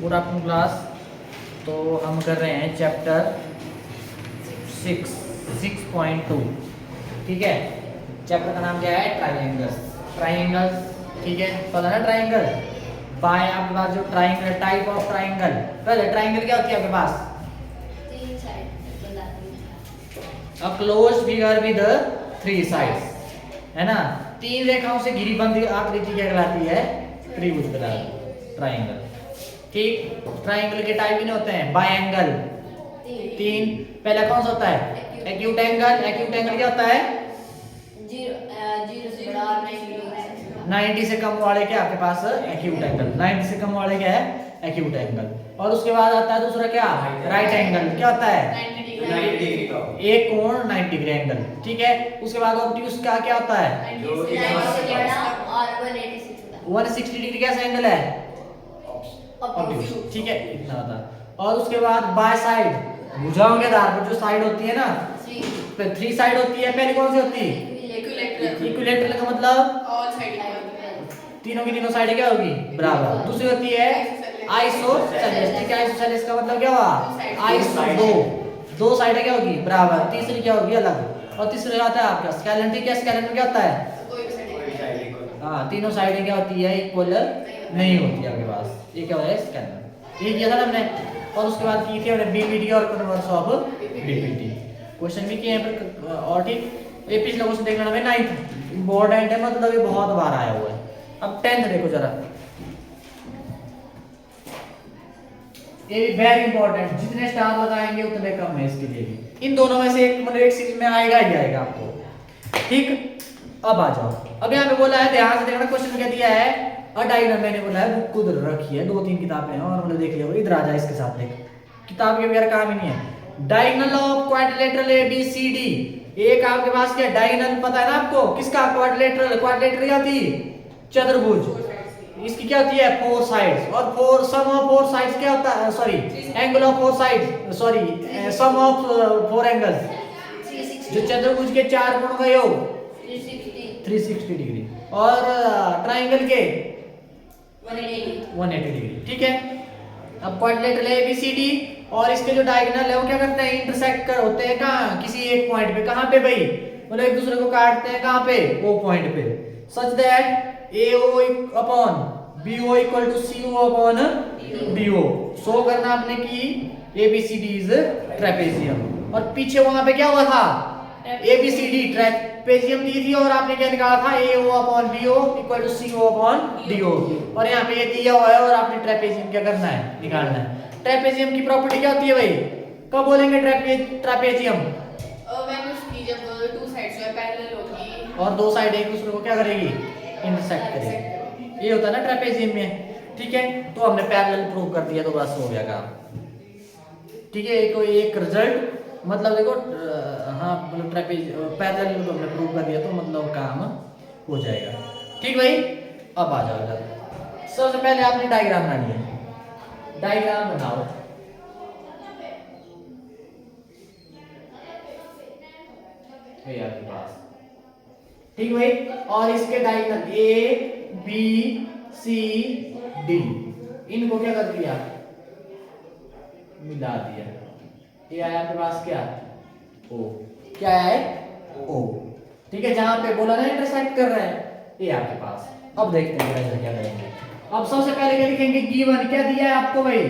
Good afternoon class. तो हम कर रहे हैं चैप्टर 6.2। ठीक है, चैप्टर का नाम क्या है? ट्राइंगल्स। ट्राइंगल्स, ठीक है, पता ना ट्राइंगल। बाय आपके पास जो ट्राइंगल, टाइप ऑफ ट्राइंगल, पहले ट्राइंगल क्या होती है आपके पास? तीन side a close figure with 3 sides, है ना। 3 रेखाओं से घिरी बंद आकृति क्या कहलाती है? त्रिभुज कहलाती है, ट्राइंगल। ठीक, ट्राइंगल के टाइप कितने होते हैं? बायएंगल 3। पहला कौन सा होता है? Acute angle. एक्यूट एंगल क्या होता है? 0 से बड़ा और 90 से कम वाले क्या आपके पास? Acute angle. 90 से कम वाले क्या है? Acute angle. और उसके बाद आता है दूसरा क्या? Right angle. क्या होता है? 90 डिग्री का एक कोण 90 डिग्री एंगल। ठीक है, उसके बाद ऑब्ट्यूज का क्या होता है? 90 से बड़ा और 180 से छोटा। 160 डिग्री कैसा एंगल है? ऑब्ट्यूज। ठीक है, इतना होता है। और उसके बाद बाय साइड, भुजाओं के आधार पर जो साइड होती है ना, फिर 3 साइड होती है। पहली कौन सी होती है? इक्विलेटरल का मतलब ऑल साइड इक्वल। तीनों की तीनों साइडें क्या होगी? बराबर। दूसरी होती है आइसोसेलेस। ठीक है, आइसोसेलेस का मतलब क्या हुआ? आइसो, दो साइडें क्या होगी? बराबर। तीसरी क्या होगी? अलग। और तीसरा आता है आपका स्केलन। ठीक है, स्केलन में क्या होता है? हाँ, तीनों साइडें क्या होती है? इक्वल नहीं होती है आपके पास। ये क्या होता है? स्केलन। ये किया था ना हमने। और उसके बाद की थी हमने बीपीटी और कन्वर्स ऑफ बीपीटी। क्वेश्चन भी किए हैं। और ठीक, ये पिछला क्वेश्चन देखना हमें 9th इंपॉर्टेंट है, मतलब ये बहुत बार आया हुआ है। अब 10th देखो जरा, ये भी वेरी इंपॉर्टेंट। जितने स्टार लगाएंगे उतने कम है इसके लिए भी। इन दोनों में से एक मतलब एक सीरीज में आएगा ही आएगा आपको। ठीक, अब आ जाओ। अब यहाँ पे बोला है, ध्यान से देखना, क्वेश्चन में क्या दिया है? अ डायग्राम, मैंने बोला है बुक खुद रखी है, 2-3 किताबें हैं और मतलब देख लिया। इधर आ जा, इसके साथ देख, किताब के वगैरह काम ही नहीं है। Diagonal of quadrilateral ABCD। एक आपके पास क्या डायगोनल पता है ना आपको? किसका? क्वाड्रिलेटरल। क्वाड्रिलेटरल क्या थी? चतुर्भुज। इसकी क्या होती है? 4 साइड्स। और 4 सम ऑफ 4 साइड्स क्या होता है? Sorry, angle of 4 sides, sorry sum of 4 angles. जो चतुर्भुज के 4 कोणों का योग 360 डिग्री। और ट्राइंगल के 180 डिग्री। ठीक है, अब क्वाड्रिलेटरल ABCD और इसके जो डायगोनल है वो क्या करते हैं? इंटरसेक्ट कर होते हैं कहाँ? किसी एक पॉइंट पे। कहाँ पे भाई? मतलब एक दूसरे को काटते हैं कहाँ पे? O पॉइंट पे। Such that AO upon BO equal to CO upon BO। Show करना आपने कि ABCD इज ट्रेपेजियम। और पीछे वहां पे क्या हुआ था? ABCD ट्रेपेजियम दी थी और आपने क्या निकाला था? AO upon BO equal to CO upon DO। और यहाँ पे ये दिया हुआ है और आपने ट्रेपेजियम क्या करना है? निकालना है। ट्रेपेजियम की प्रॉपर्टी क्या होती है भाई? कब बोलेंगे ट्रेपेजियम? व्हेन उसकी जब टू साइड्स जो पैरेलल होगी और दो साइड एक दूसरे को क्या करेगी? इंटरसेक्ट करेगी। ये होता है ना ट्रेपेजियम में। ठीक है, तो हमने पैरेलल प्रूव कर दिया तो बस हो गया काम। ठीक है, एक रिजल्ट, मतलब देखो हाँ, मतलब ट्रेपेज पैरेलल को हमने प्रूव कर दिया तो मतलब काम हो जाएगा। ठीक भाई, अब आ जाओ इधर। सबसे पहले आपने डायग्राम बनानी है। डायग्राम बनाओ। ये आपके पास। ठीक भाई, और इसके डायगोनल ABCD, इनको क्या कर दिया? मिला दिया। ये आया आपके पास क्या? O। क्या है? O। ठीक है, जहां पे बोला ना इंटरसेक्ट कर रहा है, ये आपके पास। अब देखते हैं कैसे क्या करेंगे। अब सबसे पहले क्या लिखेंगे? गिवन क्या दिया है आपको भाई?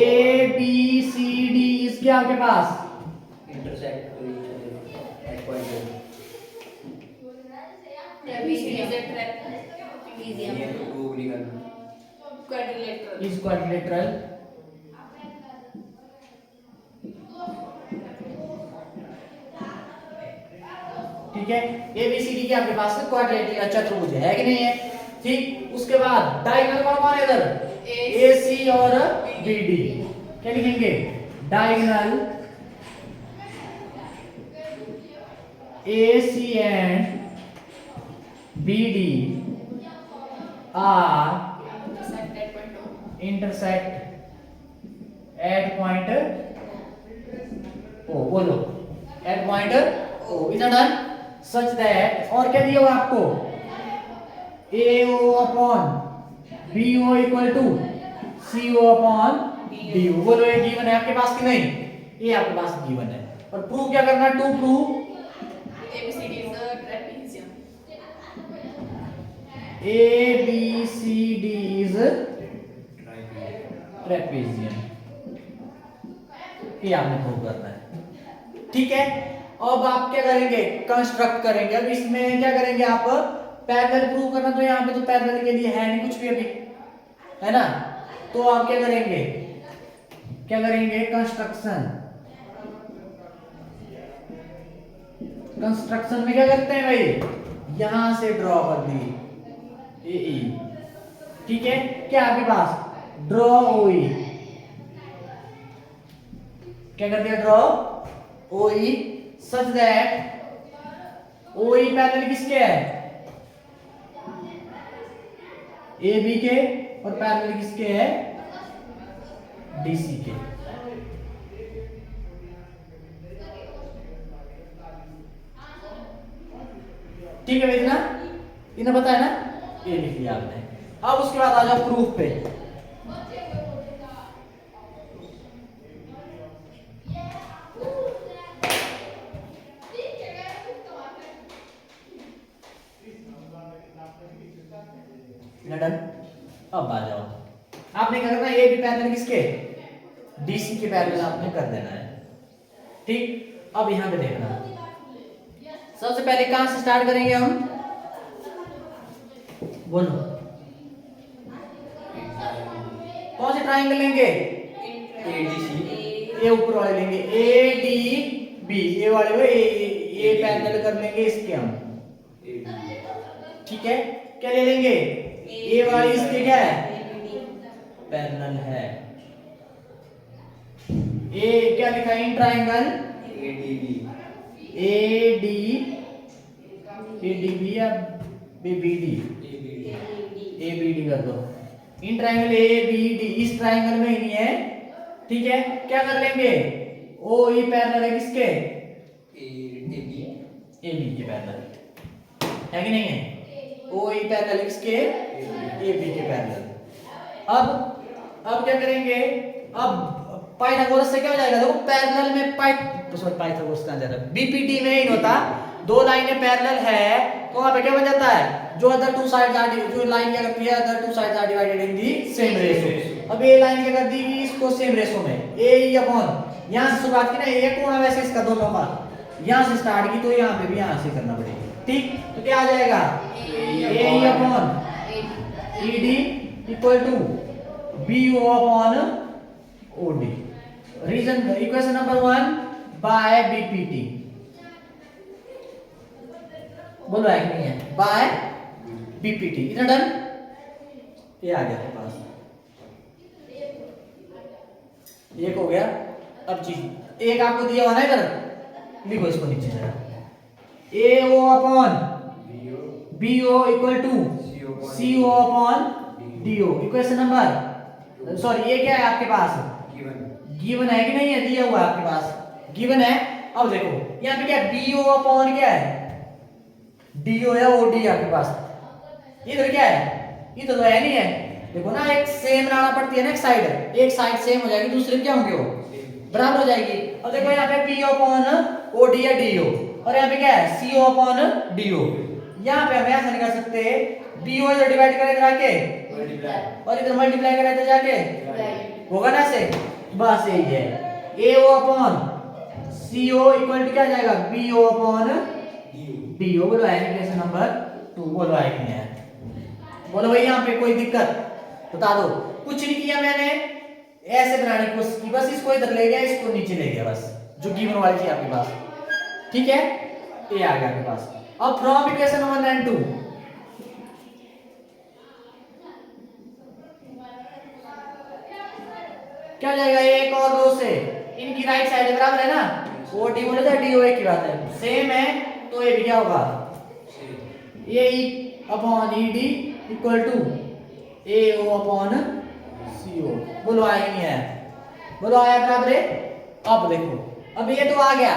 ABCD इसके आपके पास intersect to each other at point A. ABCD is a trapezium. ये तो prove नहीं करना। Quadrilateral. Is quadrilateral. ठीक है, ABCD के आपके पास क्वाड्रिलेटरल चतुर्भुज है कि नहीं है? ठीक, उसके बाद डायगोनल कौन कौन है इधर? AC और BD। क्या लिखेंगे? Diagonal AC and BD are Intersect at point O. intersect at point O। बोलो, at point O। Is done. Such that, और क्या दिया हुआ आपको? AO upon BO equal to CO upon DU। बोलो ये गिवन है आपके पास कि नहीं? ये आपके पास गिवन है। और प्रूव क्या करना है? To prove ABCD is a trapezium. ABCD is trapezium। ये आपने प्रूव करना है, ठीक है। अब आप क्या करेंगे? कंस्ट्रक्ट करेंगे। अब इसमें क्या करेंगे आप? पैरेलल प्रूव करना, तो यहाँ पे तो पैरेलल के लिए है नहीं कुछ भी अभी, है ना। तो आप क्या करेंगे? कंस्ट्रक्शन। कंस्ट्रक्शन में क्या करते हैं भाई? यहां से ड्रॉ कर दी ए, ठीक है। क्या आपके पास? Draw OE। क्या कर दिया? Draw OE such that OE parallel किसके है? AB के। और पैरेलल किसके है? DC के। ठीक है भाई, इतना पता है ना? ये लिख लिया आपने। अब उसके बाद आ जाओ प्रूफ पे। डन। अब आ जाओ, आपने क्या करना है? ए बी पैरेलल किसके? डीसी के पैरेलल आपने कर देना है, ठीक। अब यहां पे देखना, सबसे पहले कहां से स्टार्ट करेंगे हम? बोलो कौन से ट्रायंगल लेंगे? ADC। ए ऊपर वाले लेंगे, ADB। ए वाले वो ए पैरेलल कर लेंगे इसके हम, ठीक है। क्या ले लेंगे? ए वाली इसके क्या है? पैरेलल है। ए क्या लिखा है इन ट्रायंगल? ADB या BBD? ABD कर दो। इन ट्रायंगल ABD, इस ट्रायंगल में ही नहीं है, ठीक है। क्या कर लेंगे? OE पैरेलल है किसके? AB के पैरेलल है कि नहीं है? OE पैरेलल किसके? AB के पैरेलल। अब क्या करेंगे? अब पाइथागोरस से क्या हो जाएगा? देखो पैरेलल में पाइथागोरस कहां जा रहा है? BPD में ही होता, दो लाइनें पैरेलल है तो वहां पे क्या बन जाता है? जो अदर टू साइड्स आर, जो लाइन क्या करती है? Other two sides are divided in the same ratio. अब ये लाइन क्या कर दी इसको सेम रेशो में? AE अपॉन, यहां से शुरुआत की ना, ये कोण है वैसे इसका दोनों का, यहां से स्टार्ट की तो यहां पे भी यहां से करना पड़ेगा, ठीक। तो क्या आ जाएगा? AE upon ED equal to BO upon OD। Reason equation number 1 by BPT। बोलो है कि नहीं है? By BPT। इतना डन? ये आ गया आपके पास, एक हो गया। अब चीज एक आपको दिया हुआ ना, इधर लिखो इसको नीचे जरा। AO upon BO equal to CO upon DO। Equation number, sorry ये क्या है आपके पास? गिवन है कि नहीं है? दिया हुआ है आपके पास, गिवन है। अब देखो यहाँ पे क्या है? BO अपॉन क्या है? DO या OD है आपके पास। इधर क्या है? इधर तो है नहीं है। देखो ना, एक सेम लाना पड़ती है ना, एक साइड सेम हो जाएगी, दूसरे क्या होंगे? वो बराबर हो जाएगी। अब देखो यहाँ पे BO अपॉन OD या DO, और यहाँ पे क्या है? CO upon DO। यहाँ पे हम ऐसा नहीं कर सकते, BO इधर डिवाइड करें इधर आके, और इधर मल्टीप्लाई करें इधर जाके, होगा ना ऐसे? बस यही है। AO upon CO equal to क्या जाएगा? BO upon DO। बोलो है इक्वेशन नंबर 2। बोलो है कि नहीं है? बोलो भाई यहाँ पे कोई दिक्कत बता दो। कुछ नहीं किया मैंने, ऐसे बनाने की कोशिश की, बस इसको इधर ले गया, इसको नीचे ले गया, बस जो गिवन वाली थी आपके पास, ठीक है। ये आ गया आपके पास। अब फ्रॉम इक्वेशन नंबर 1 2 क्या हो जाएगा? 1 और 2 से इनकी राइट साइड बराबर है ना? OD बोले तो DO एक ही बात है, सेम है, तो ये भी क्या होगा? AE upon ED equal to AO upon CO। बोलो आया नहीं है? बोलो आया बराबर है? अब देखो, अब ये तो आ गया।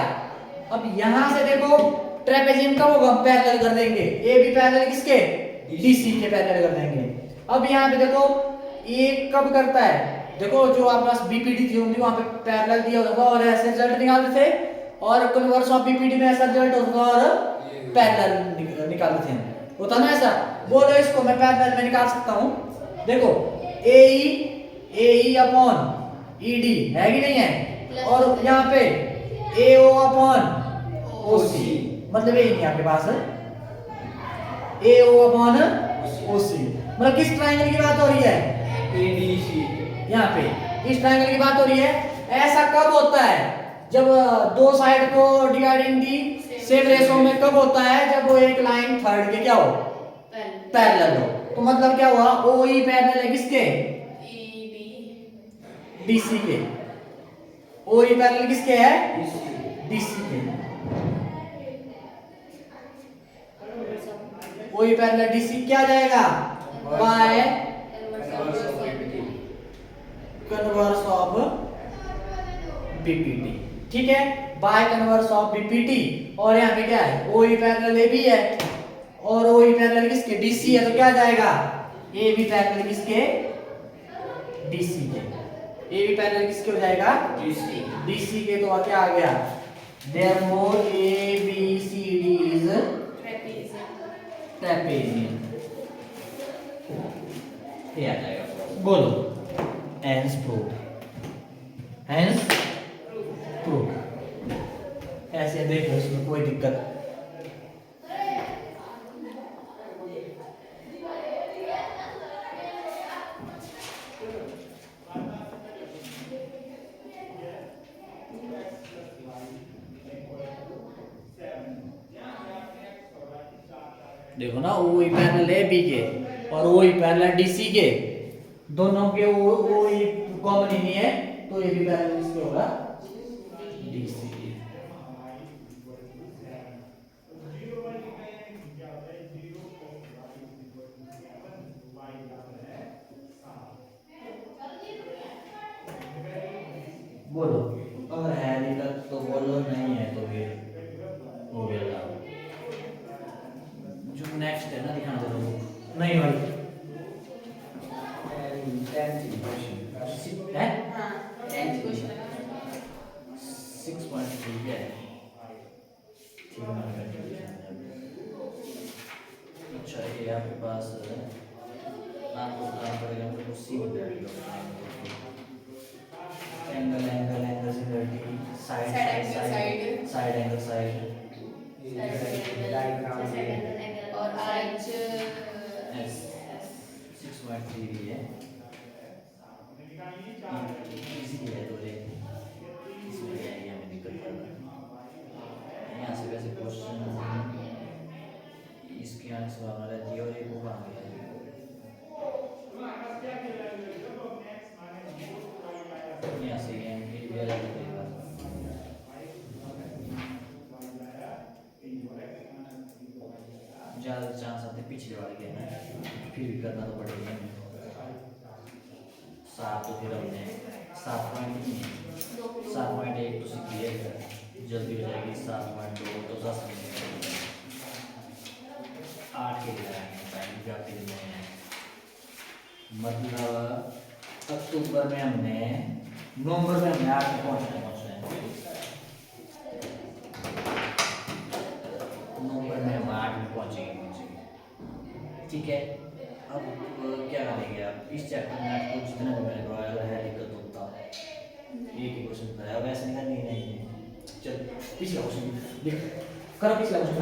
अब यहां से देखो ट्रेपेजियम का वो हम पैरेलल कर देंगे, AB पैरेलल किसके? DC के पैरेलल कर देंगे। अब यहाँ पे देखो ये कब करता है, देखो जो आपके पास बीपीडी थी होंगी वहां पे पैरेलल दिया होता था और ऐसे रिजल्ट निकालते थे, और कन्वर्स ऑफ बीपीडी में ऐसा रिजल्ट होता था और पैरेलल निकालते थे, होता ना ऐसा। बोलो इसको मैं पैरेलल में निकाल सकता हूँ। देखो ए अपॉन ईडी है कि नहीं है, और यहाँ पे AO अपॉन OC, मतलब यही है आपके पास AO अपॉन OC, मतलब किस ट्रायंगल की बात हो रही है, ADC। यहाँ पे इस ट्रायंगल की बात हो रही है। ऐसा कब होता है, जब दो साइड को डिवाइडिंग दी सेम रेशो में कब होता है, जब वो एक लाइन थर्ड के क्या हो, पैरेलल हो। तो मतलब क्या हुआ, OE पैरेलल है किसके, DC के, OE पैरेलल किसके है, DC के, OE पैरेलल DC क्या जाएगा, बाय कन्वर्स ऑफ बीपीटी, ठीक है, बाय कन्वर्स ऑफ बीपीटी। और यहाँ पे क्या है, OE पैरेलल AB है और OE पैरेलल किसके, DC है, तो क्या जाएगा, AB पैरेलल किसके, DC के, AB पैरेलल किसके हो जाएगा, DC के। तो क्या आ गया, therefore ABCD is trapezium, ये आ जाएगा। बोलो hence proved, hence proved। ऐसे देखो इसमें कोई दिक्कत, देखो ना OE पैरेलल है B के और OE पैरेलल DC के, दोनों के OE कॉमन ही नहीं है, तो ये भी पैरेलल इसके होगा DC के। बोलो अगर है दिक्कत तो बोलो, नहीं है तो फिर हो गया। जो नेक्स्ट है ना दिखाना जरा बुक, नहीं भाई है 6.3 है, अच्छा ये आपके पास आपको काम पड़ेगा, तो see angle similarity, side angle side, और आज 6.3 भी है, इजी है, तो ये इसमें एरिया में दिक्कत कर रहा है। यहाँ से वैसे क्वेश्चन इसके आंसर आना रहती है और ये को आगे है। यहाँ से एरिया लगेगा, ज़्यादा चांस आते पिछले वाले के ना, फिर भी करना तो पड़ेगा। 7 तो फिर हमने 7.1 तो सीख लिया है, जल्दी हो जाएगी। 7.2 तो 10 मिनट, 8 के लिए आएंगे, मतलब अक्टूबर में हमने, नवंबर में हमने 8 में पहुँचना है, नवंबर में हम 8 में पहुँचेंगे। ठीक है, अब क्या करेंगे आप इस चैप्टर में, आपको जितना भी मैंने करवाया है दिक्कत होता है, एक ही क्वेश्चन बताया, वैसे नहीं करनी नहीं है। चल पिछला क्वेश्चन करो, पिछला क्वेश्चन